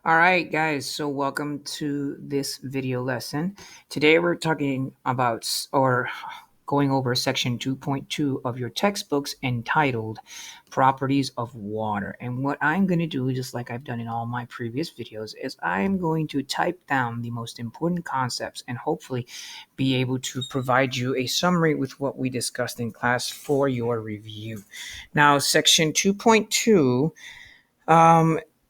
All right, guys, so welcome to this video lesson. Today we're talking about or going over section 2.2 of your textbooks entitled Properties of Water. And what I'm going to do, just like I've done in all my previous videos, is I'm going to type down the most important concepts and hopefully be able to provide you a summary with what we discussed in class for your review. Now, section 2.2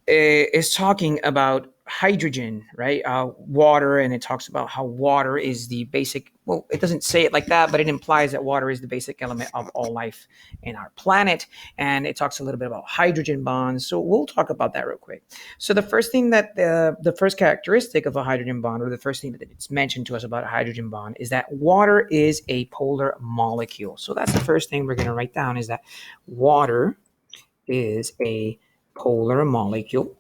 is talking about hydrogen, right? Water, and it talks about how water is the basic. Well, it doesn't say it like that, but it implies that water is the basic element of all life in our planet. And it talks a little bit about hydrogen bonds. So we'll talk about that real quick. So the first thing that the first characteristic of a hydrogen bond, or the first thing that it's mentioned to us about a hydrogen bond, is that water is a polar molecule. So that's the first thing we're going to write down, is that water is a polar molecule.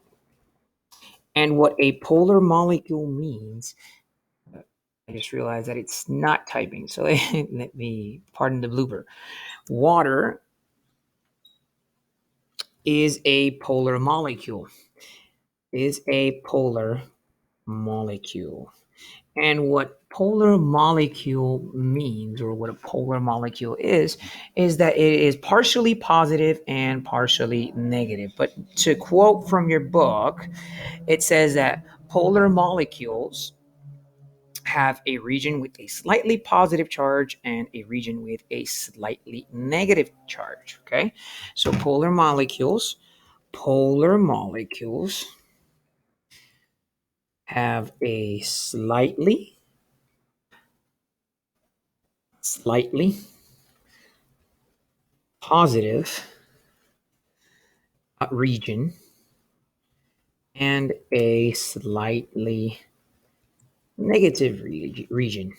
And what a polar molecule means, I just realized that it's not typing. So let me pardon the blooper. Water is a polar molecule. Is a polar molecule. And what polar molecule means, or what a polar molecule is that it is partially positive and partially negative. But to quote from your book, it says that polar molecules have a region with a slightly positive charge and a region with a slightly negative charge. Okay, so polar molecules have a slightly positive region and a slightly negative region.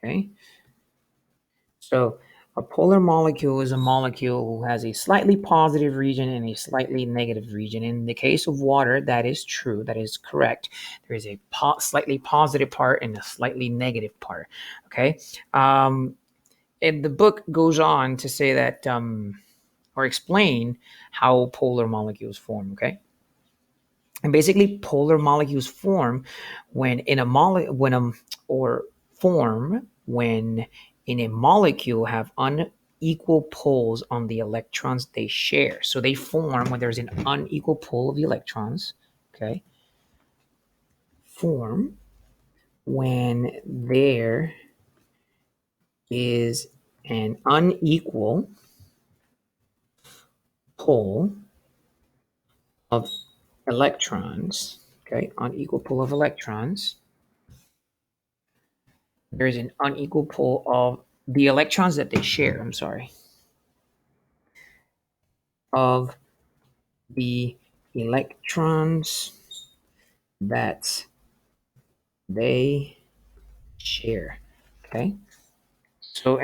Okay, so a polar molecule is a molecule who has a slightly positive region and a slightly negative region. In the case of water, that is true. That is correct. There is a slightly positive part and a slightly negative part. Okay. And the book goes on to say that, or explain how polar molecules form. Okay. And basically, polar molecules form when in a when or form when in a molecule have unequal poles on the electrons they share. So they form when there's an unequal pole of the electrons. Okay, form when there is an unequal pole of electrons. Okay, unequal pole of electrons. There is an unequal pole of the electrons that they share. I'm sorry. Of the electrons that they share. Okay. So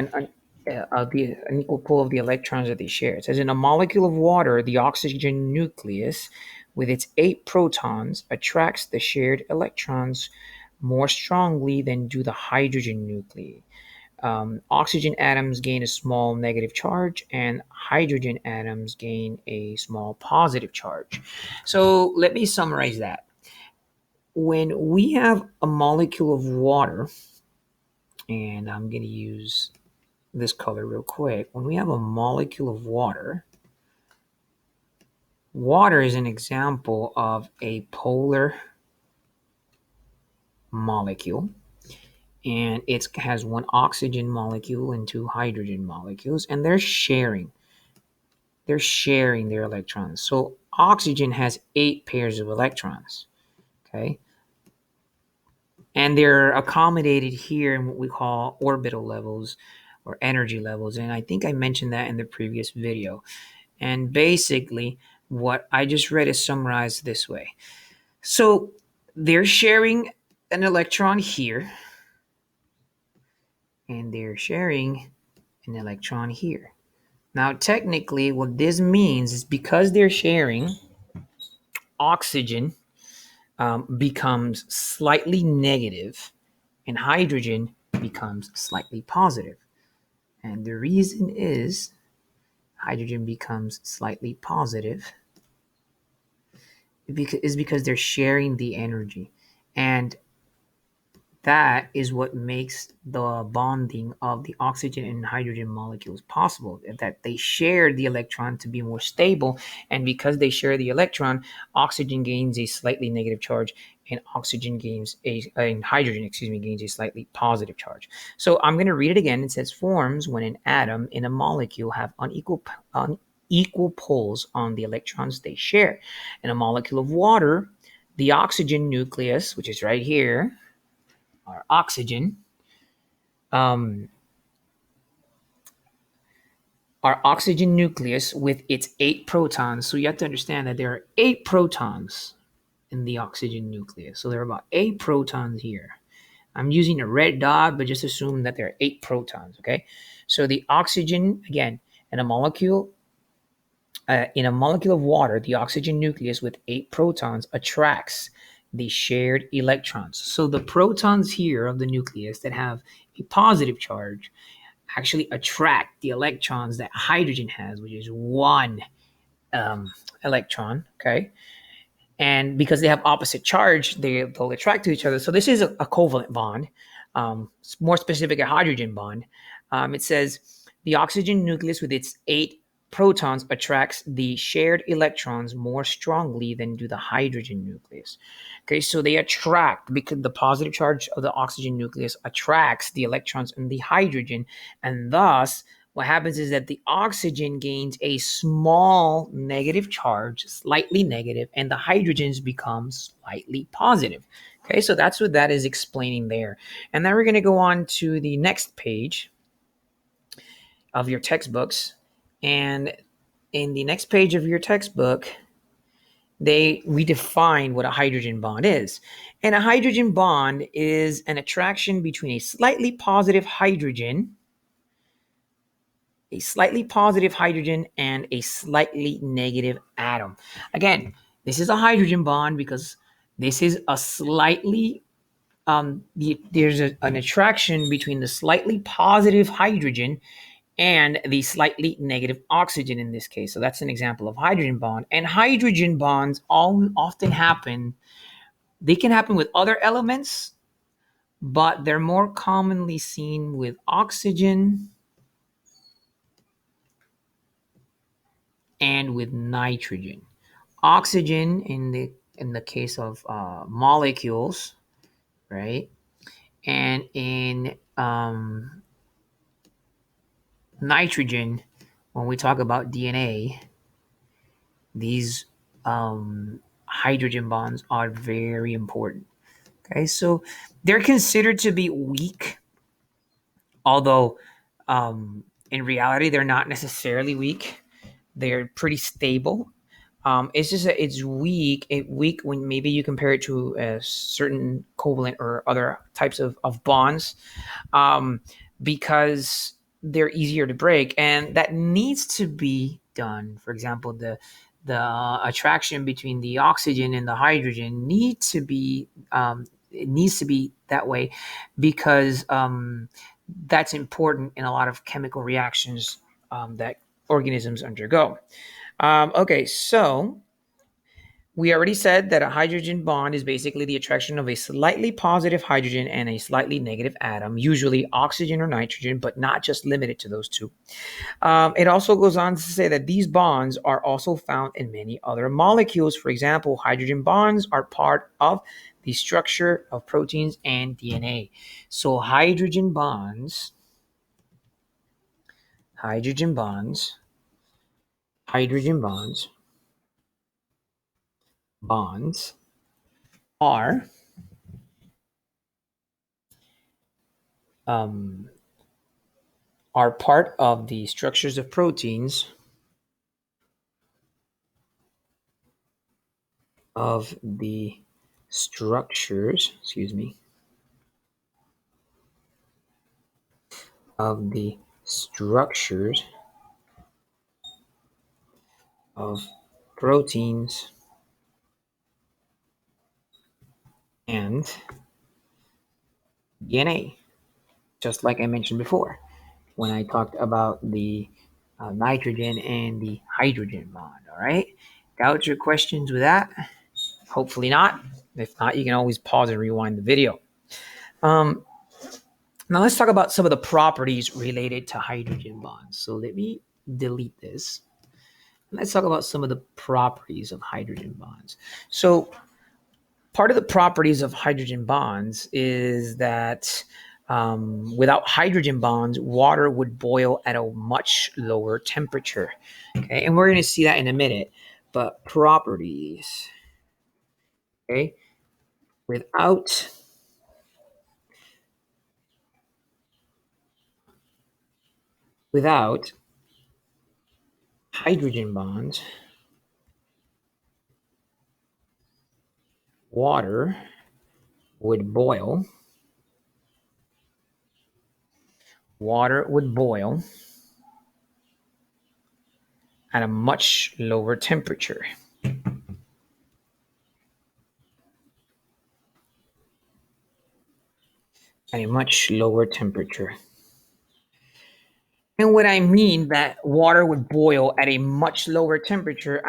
the unequal pole of the electrons that they share. It says in a molecule of water, the oxygen nucleus with its 8 protons attracts the shared electrons more strongly than do the hydrogen nuclei. Oxygen atoms gain a small negative charge, and hydrogen atoms gain a small positive charge. So let me summarize that. When we have a molecule of water, and I'm going to use this color real quick. When we have a molecule of water, water is an example of a polar molecule. And it has one oxygen molecule and 2 hydrogen molecules, and they're sharing their electrons. So oxygen has 8 pairs of electrons. Okay. And they're accommodated here in what we call orbital levels or energy levels. And I think I mentioned that in the previous video. And basically, what I just read is summarized this way. So they're sharing an electron here, and they're sharing an electron here. Now, technically, what this means is because they're sharing, oxygen becomes slightly negative and hydrogen becomes slightly positive. And the reason is hydrogen becomes slightly positive because they're sharing the energy, and that is what makes the bonding of the oxygen and hydrogen molecules possible, that they share the electron to be more stable. And because they share the electron, oxygen gains a slightly negative charge, and oxygen gains and hydrogen, excuse me, gains a slightly positive charge. So I'm going to read it again. It says forms when an atom in a molecule have unequal poles on the electrons they share. In a molecule of water, the oxygen nucleus, which is right here, our oxygen, um, our oxygen nucleus with its 8 protons. So you have to understand that there are 8 protons in the oxygen nucleus. So there are about 8 protons here. I'm using a red dot, but just assume that there are 8 protons. Okay. So the oxygen, again, in a molecule, of water, the oxygen nucleus with 8 protons attracts the shared electrons. So the protons here of the nucleus that have a positive charge actually attract the electrons that hydrogen has, which is one electron. Okay. And because they have opposite charge, they'll attract to each other. So this is a covalent bond. More specific, a hydrogen bond. It says the oxygen nucleus with its 8 protons attracts the shared electrons more strongly than do the hydrogen nucleus. Okay, so they attract because the positive charge of the oxygen nucleus attracts the electrons in the hydrogen, and thus what happens is that the oxygen gains a small negative charge, slightly negative, and the hydrogens become slightly positive. Okay, so that's what that is explaining there. And then we're going to go on to the next page of your textbooks. And in the next page of your textbook, they redefine what a hydrogen bond is. And a hydrogen bond is an attraction between a slightly positive hydrogen and a slightly negative atom. Again, this is a hydrogen bond because this is a slightly there's an attraction between the slightly positive hydrogen and the slightly negative oxygen in this case. So that's an example of hydrogen bond. And hydrogen bonds all often happen. They can happen with other elements, but they're more commonly seen with oxygen and with nitrogen. Oxygen in the case of molecules, right? And in nitrogen, when we talk about DNA, these hydrogen bonds are very important. Okay, so they're considered to be weak, although in reality they're not necessarily weak. They're pretty stable. It's just that it's weak. Weak when maybe you compare it to a certain covalent or other types of bonds, um, because they're easier to break, and that needs to be done. For example, the attraction between the oxygen and the hydrogen it needs to be that way because that's important in a lot of chemical reactions that organisms undergo. Okay, so we already said that a hydrogen bond is basically the attraction of a slightly positive hydrogen and a slightly negative atom, usually oxygen or nitrogen, but not just limited to those two. It also goes on to say that these bonds are also found in many other molecules. For example, hydrogen bonds are part of the structure of proteins and DNA. So hydrogen bonds, hydrogen bonds are um, are part of the structures of proteins of the structures, excuse me, of the structures of proteins and DNA, just like I mentioned before when I talked about the nitrogen and the hydrogen bond. All right, doubts or questions with that? Hopefully not. If not, you can always pause and rewind the video. Um, Now let's talk about some of the properties related to hydrogen bonds. So let me delete this. Let's talk about some of the properties of hydrogen bonds. So part of the properties of hydrogen bonds is that without hydrogen bonds, water would boil at a much lower temperature. Okay, and we're going to see that in a minute. But properties, okay, without without hydrogen bonds, water would boil. Water would boil at a much lower temperature. At a much lower temperature. And what I mean that water would boil at a much lower temperature,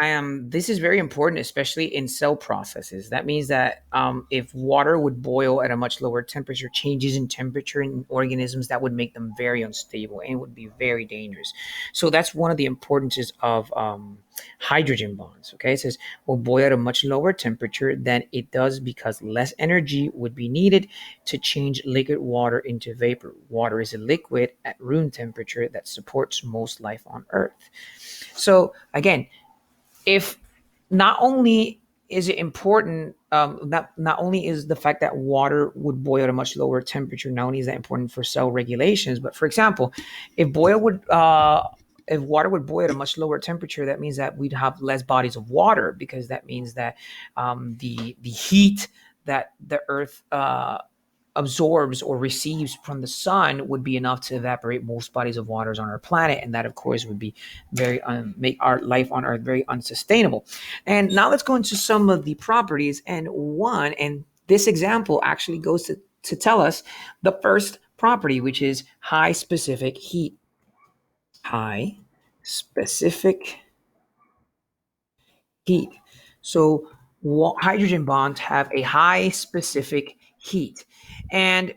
this is very important, especially in cell processes. That means that if water would boil at a much lower temperature, changes in temperature in organisms that would make them very unstable and would be very dangerous. So that's one of the importances of hydrogen bonds. Okay, it says will boil at a much lower temperature than it does because less energy would be needed to change liquid water into vapor. Water is a liquid at room temperature that supports most life on Earth. So again, if not only is it important, not only is the fact that water would boil at a much lower temperature, not only is that important for cell regulations, but for example, if boil would if water would boil at a much lower temperature, that means that we'd have less bodies of water because that means that the heat that the Earth absorbs or receives from the sun would be enough to evaporate most bodies of waters on our planet, and that of course would be very make our life on Earth very unsustainable. And now let's go into some of the properties. And this example actually goes to tell us the first property, which is high specific heat. High specific heat. So hydrogen bonds have a high specific heat, and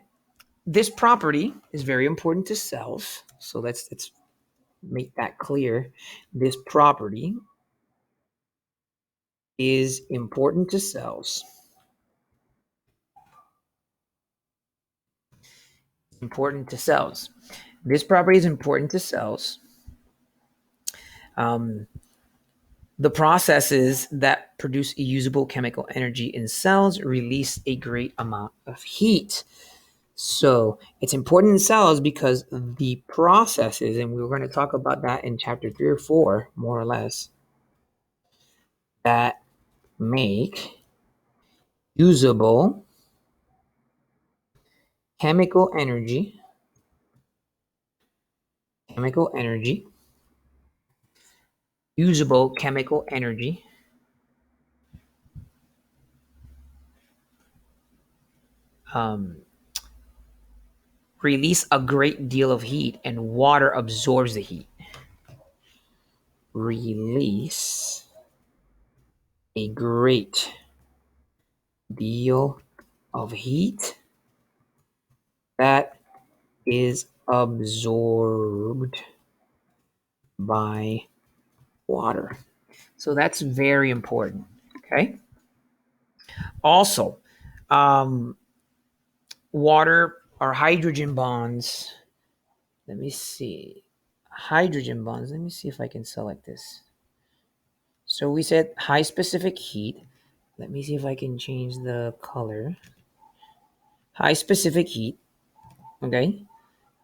this property is very important to cells. So let's make that clear. This property is important to cells. Important to cells. This property is important to cells. Um, the processes that produce usable chemical energy in cells release a great amount of heat. So it's important in cells because the processes, and we're going to talk about that in chapter 3 or 4, more or less, that make usable chemical energy, chemical energy, usable chemical energy, um, release a great deal of heat, and water absorbs the heat. Release a great deal of heat that is absorbed by water. So that's very important. Okay. Also, um, water or hydrogen bonds. Let me see. Hydrogen bonds. Let me see if I can select this. So we said high specific heat. Let me see if I can change the color. High specific heat. Okay.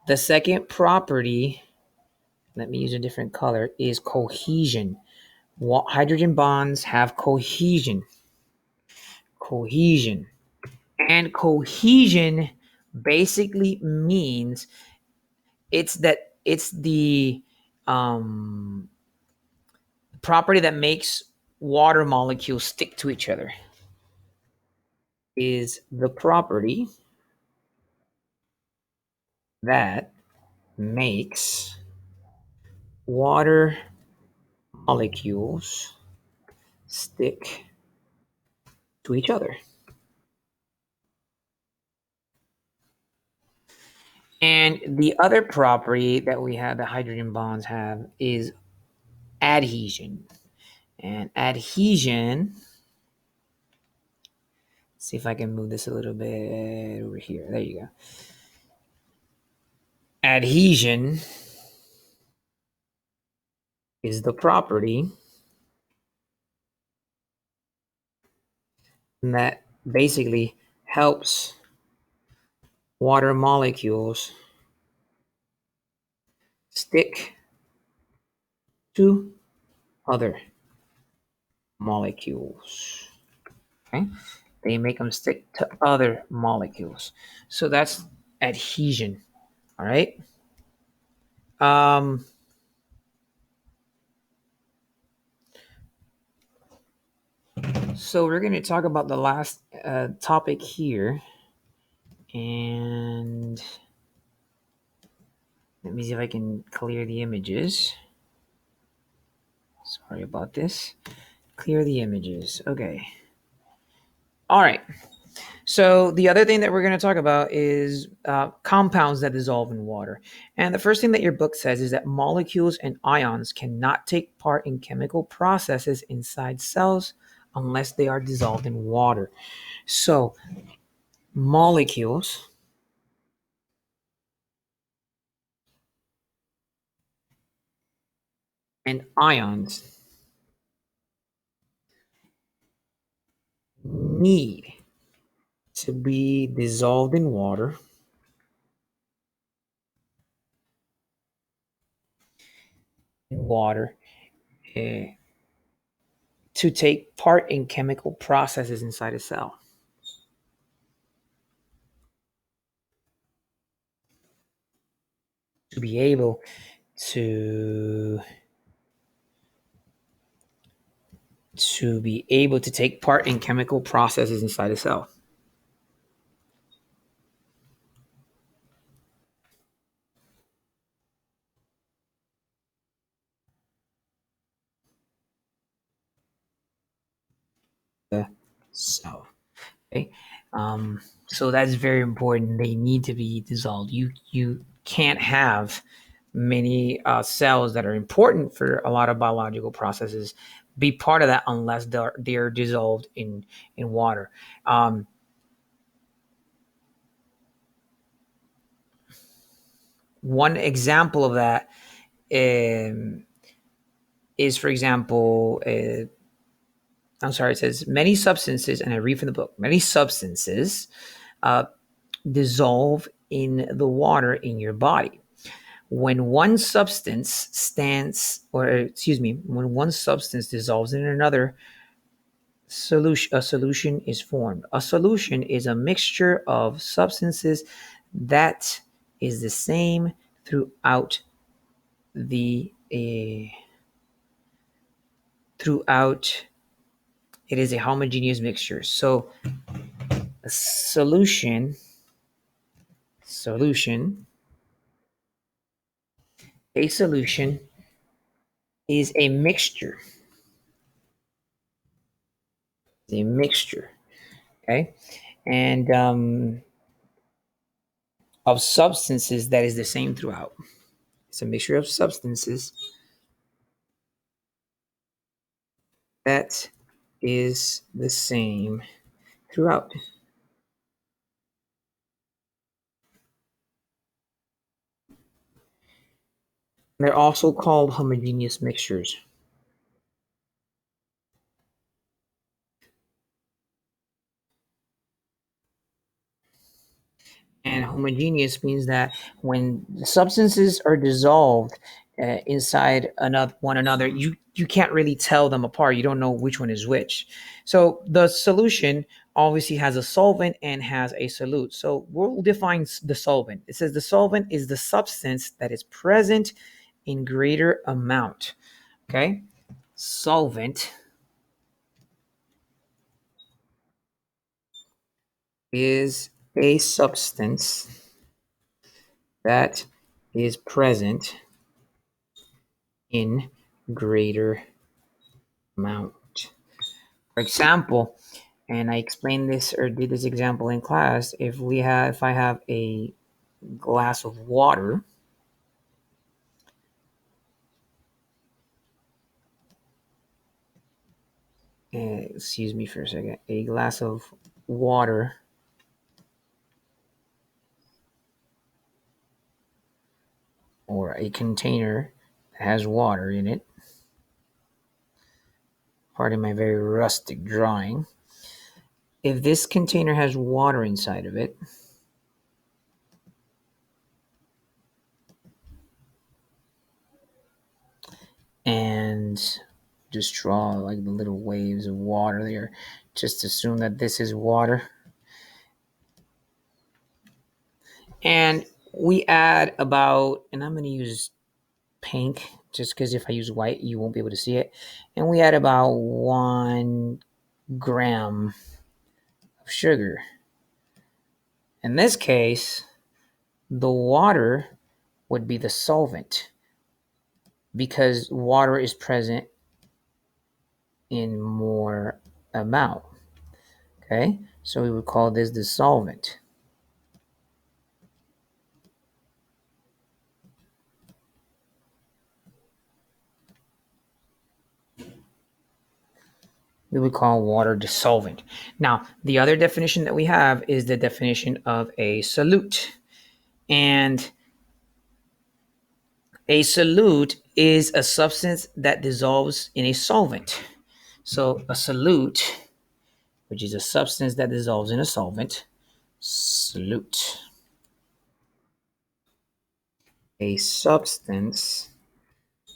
The second property, let me use a different color, is cohesion. Hydrogen bonds have cohesion. Cohesion. And cohesion basically means it's the um, property that makes water molecules stick to each other. Is the property that makes water molecules stick to each other. And the other property that we have that hydrogen bonds have is adhesion. And adhesion, see if I can move this a little bit over here. There you go. Adhesion is the property that basically helps water molecules stick to other molecules. Okay, they make them stick to other molecules. So that's adhesion. All right. Um, so we're going to talk about the last topic here, and let me see if I can clear the images. Sorry about this. Clear the images. Okay. All right. So the other thing that we're going to talk about is compounds that dissolve in water. And the first thing that your book says is that molecules and ions cannot take part in chemical processes inside cells unless they are dissolved in water. So molecules and ions need to be dissolved in water eh, to take part in chemical processes inside a cell. To be able to take part in chemical processes inside a cell. The cell. Okay. So that's very important. They need to be dissolved. You can't have many cells that are important for a lot of biological processes be part of that unless they're dissolved in water. One example of that um, is, for example, I'm sorry, it says many substances, and I read from the book, many substances uh, dissolve in the water in your body. When one substance when one substance dissolves in another solution, a solution is formed. A solution is a mixture of substances that is the same throughout the throughout it is a homogeneous mixture. So a solution a solution is a mixture, okay, and of substances that is the same throughout. It's a mixture of substances that is the same throughout. They're also called homogeneous mixtures. And homogeneous means that when the substances are dissolved inside one another, you can't really tell them apart. You don't know which one is which. So the solution obviously has a solvent and has a solute. So we'll define the solvent. It says the solvent is the substance that is present in greater amount. Okay, solvent is a substance that is present in greater amount. For example, and I explained this or did this example in class. If I have a glass of water, excuse me for a second, a glass of water or a container that has water in it. Pardon my very rustic drawing. If this container has water inside of it, and just draw like the little waves of water there, just assume that this is water. And we add about, and I'm going to use pink just because if I use white, you won't be able to see it. And we add about 1 gram of sugar. In this case, the water would be the solvent because water is present in more amount. Okay, so we would call this the solvent. We would call water dissolvent. Now, the other definition that we have is the definition of a solute. And a solute is a substance that dissolves in a solvent. So a solute, which is a substance that dissolves in a solvent, solute. A substance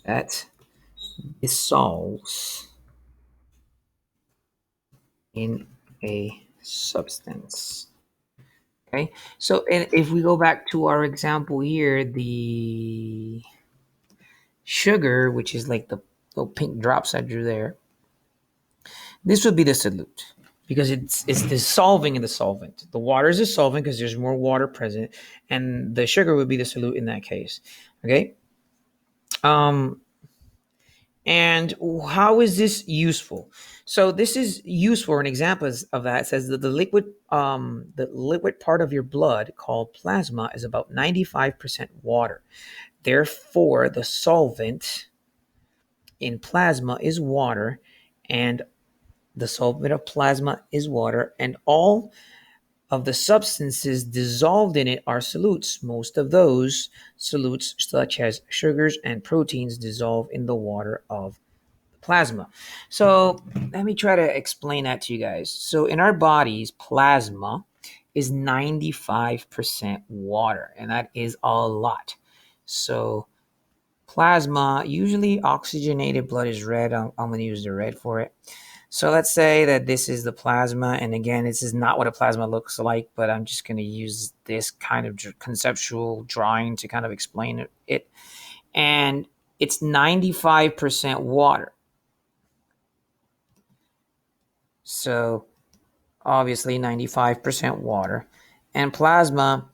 that dissolves in a substance. Okay, so and if we go back to our example here, the sugar, which is like the little pink drops I drew there, this would be the solute because it's dissolving in the solvent. The water is a solvent because there's more water present, and the sugar would be the solute in that case. Okay. And how is this useful? So this is useful. An example of that it says that the liquid part of your blood called plasma is about 95% water. Therefore, the solvent in plasma is water, and the solvent of plasma is water, and all of the substances dissolved in it are solutes. Most of those solutes, such as sugars and proteins, dissolve in the water of plasma. So let me try to explain that to you guys. So in our bodies, plasma is 95% water, and that is a lot. So plasma, usually oxygenated blood is red. I'm going to use the red for it. So let's say that this is the plasma. And again, this is not what a plasma looks like, but I'm just going to use this kind of conceptual drawing to kind of explain it. And it's 95% water. So obviously 95% water. And plasma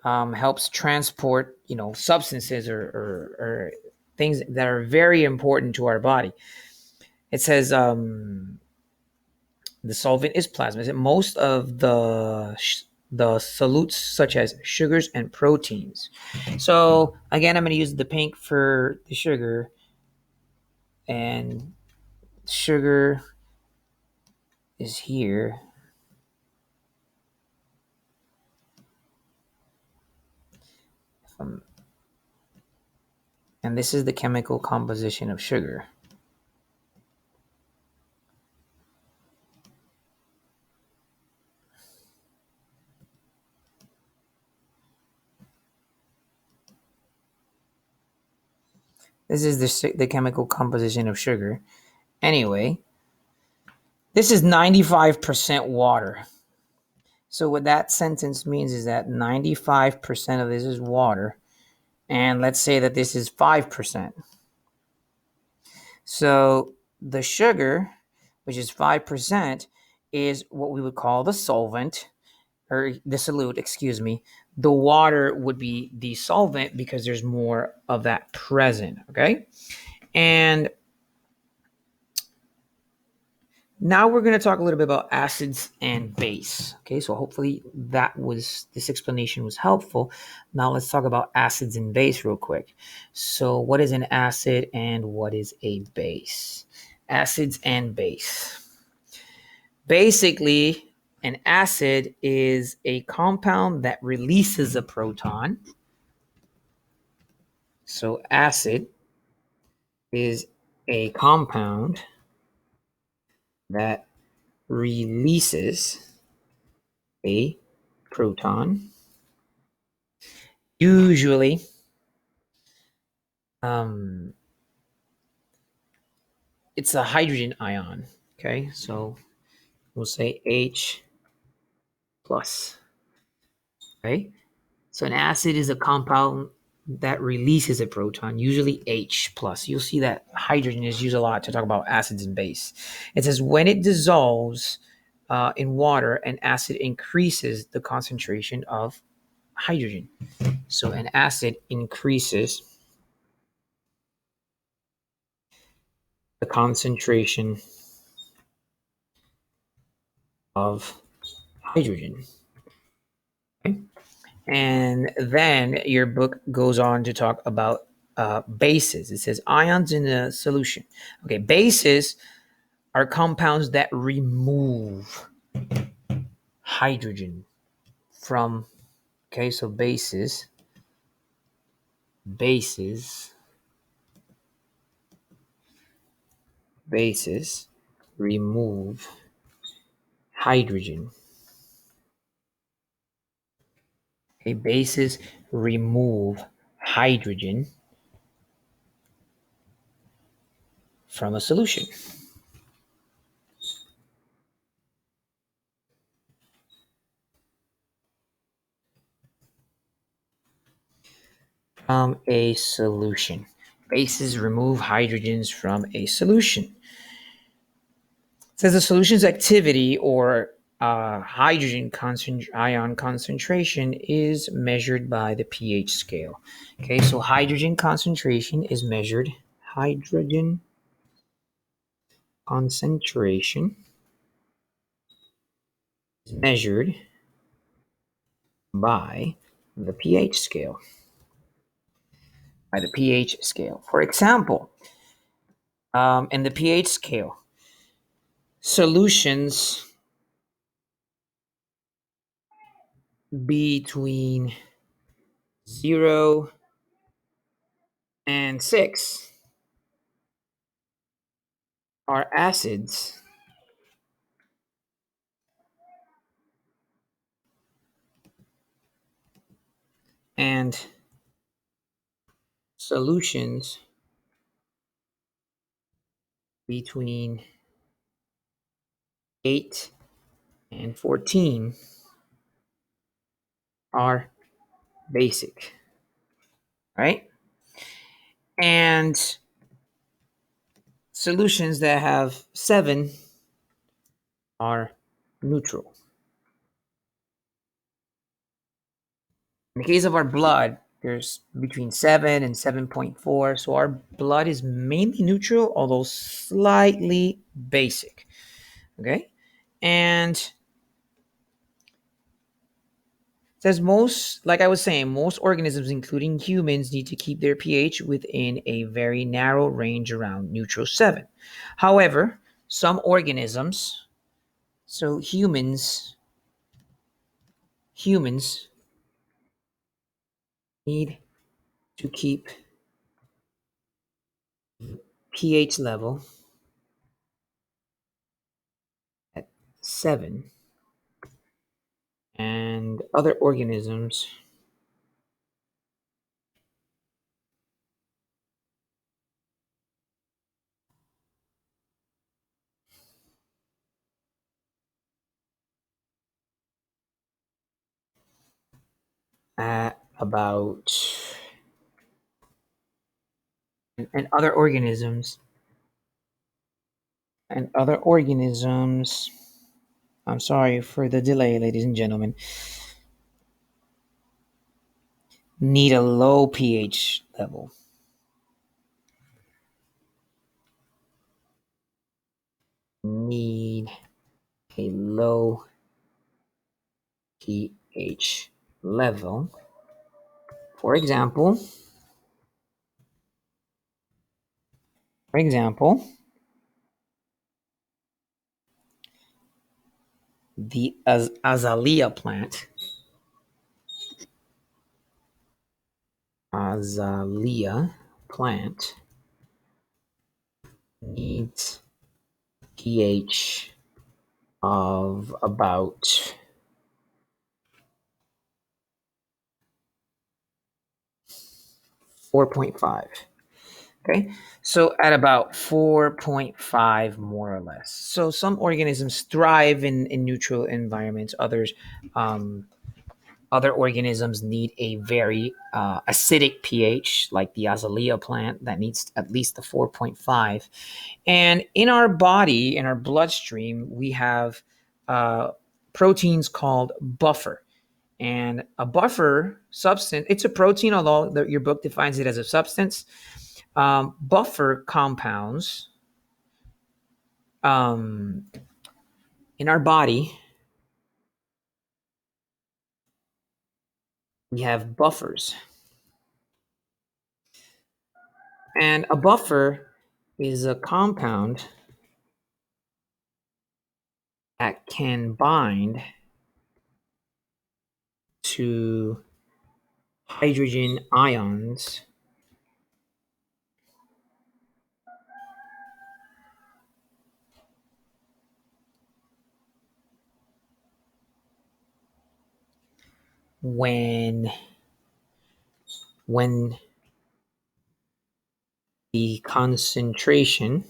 helps transport, substances or things that are very important to our body. It says the solvent is plasma. Most of the solutes, such as sugars and proteins. So again, I'm going to use the pink for the sugar, and sugar is here. And this is the chemical composition of sugar. This is the chemical composition of sugar. Anyway, this is 95% water. So what that sentence means is that 95% of this is water. And let's say that this is 5%. So the sugar, which is 5%, is what we would call the solvent, or the solute, excuse me. The water would be the solvent because there's more of that present, okay? And Now we're going to talk a little bit about acids and base. Okay, so hopefully this explanation was helpful. Now let's talk about acids and base real quick. So what is an acid and what is a base? Acids and base. Basically, an acid is a compound that releases a proton. So acid is a compound that releases a proton. Usually, um, it's a hydrogen ion. Okay, so we'll say H plus. Okay, so an acid is a compound that releases a proton, usually H plus. You'll see that hydrogen is used a lot to talk about acids and base. It says when it dissolves in water, an acid increases the concentration of hydrogen. So an acid increases the concentration of hydrogen. Okay? And then your book goes on to talk about bases. It says ions in a solution. Okay, bases are compounds that remove hydrogen from, okay, so bases remove hydrogen. Okay, bases remove hydrogen from a solution. From a solution. Bases remove hydrogens from a solution. It says the solution's activity or hydrogen ion concentration is measured by the pH scale. Okay, so hydrogen concentration is measured. Hydrogen concentration is measured by the pH scale. By the pH scale. For example, in the pH scale, solutions between 0 and 6 are acids, and solutions between 8 and 14 are basic, right? And solutions that have 7 are neutral. In the case of our blood, there's between 7 and 7.4. So our blood is mainly neutral, although slightly basic. Okay? And says most, like I was saying, most organisms, including humans, need to keep their pH within a very narrow range around neutral 7. However, some organisms, so humans need to keep pH level at 7, and other organisms at about, and other organisms, I'm sorry for the delay, ladies and gentlemen, need a low pH level. need a low pH level. For example, for example, the azalea plant, azalea plant needs pH of about 4.5. Okay, so at about 4.5, more or less. So some organisms thrive in neutral environments. Um, other organisms need a very acidic pH, like the azalea plant, that needs at least the 4.5. And in our body, in our bloodstream, we have uh, proteins called buffer. And a buffer substance, it's a protein, although your book defines it as a substance. Buffer compounds um, in our body, we have buffers. And a buffer is a compound that can bind to hydrogen ions when when the concentration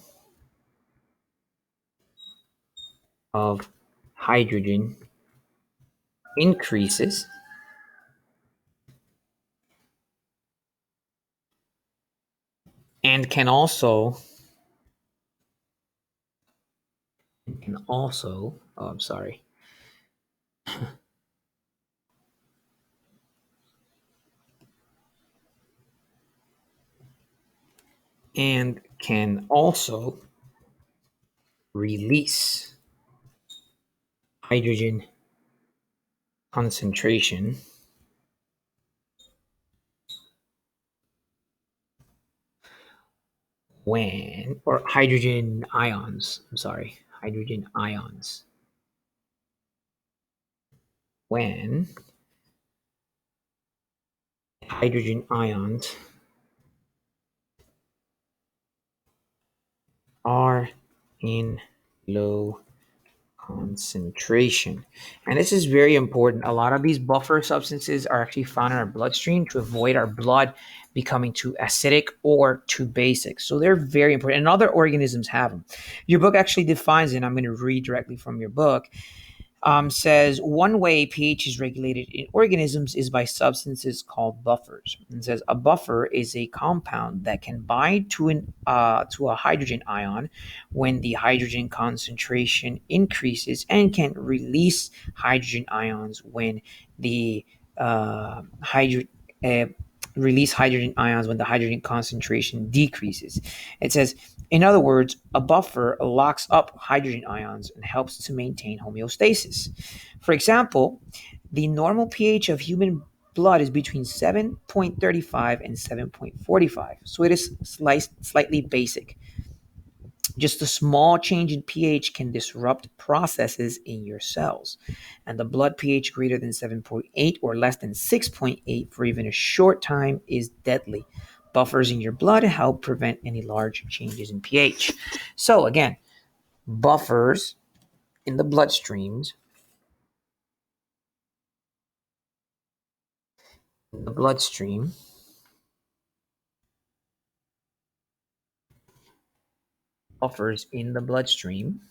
of hydrogen increases and can also oh, I'm sorry, and can also release hydrogen concentration when, or hydrogen ions, I'm sorry, hydrogen ions, when hydrogen ions are in low concentration. And this is very important. A lot of these buffer substances are actually found in our bloodstream to avoid our blood becoming too acidic or too basic. So they're very important. And other organisms have them. Your book actually defines it, and I'm going to read directly from your book. Says one way pH is regulated in organisms is by substances called buffers. And says a buffer is a compound that can bind to a hydrogen ion when the hydrogen concentration increases, and can release hydrogen ions when the uh, hydro, uh, release hydrogen ions when the hydrogen concentration decreases. It says, in other words, a buffer locks up hydrogen ions and helps to maintain homeostasis. For example, the normal pH of human blood is between 7.35 and 7.45, so it is slightly basic. Just a small change in pH can disrupt processes in your cells, and the blood pH greater than 7.8 or less than 6.8 for even a short time is deadly. Buffers in your blood help prevent any large changes in pH. So, again, buffers in the bloodstreams, in the bloodstream, buffers in the bloodstream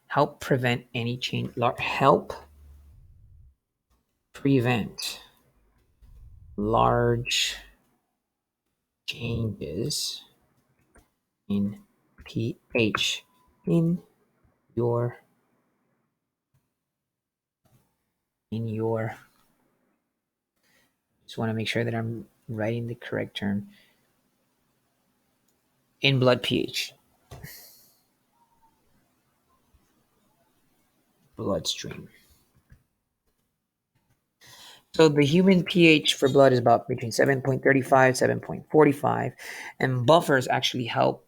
help prevent any change, help prevent large changes in pH in your in your just want to make sure that I'm writing the correct term, in blood pH. bloodstream. So the human pH for blood is about between 7.35, 7.45, and buffers actually help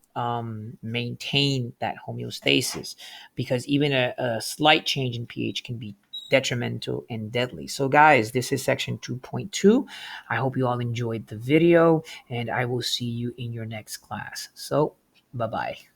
maintain that homeostasis, because even a slight change in pH can be detrimental and deadly. So guys, this is section 2.2. I hope you all enjoyed the video, and I will see you in your next class. So bye-bye.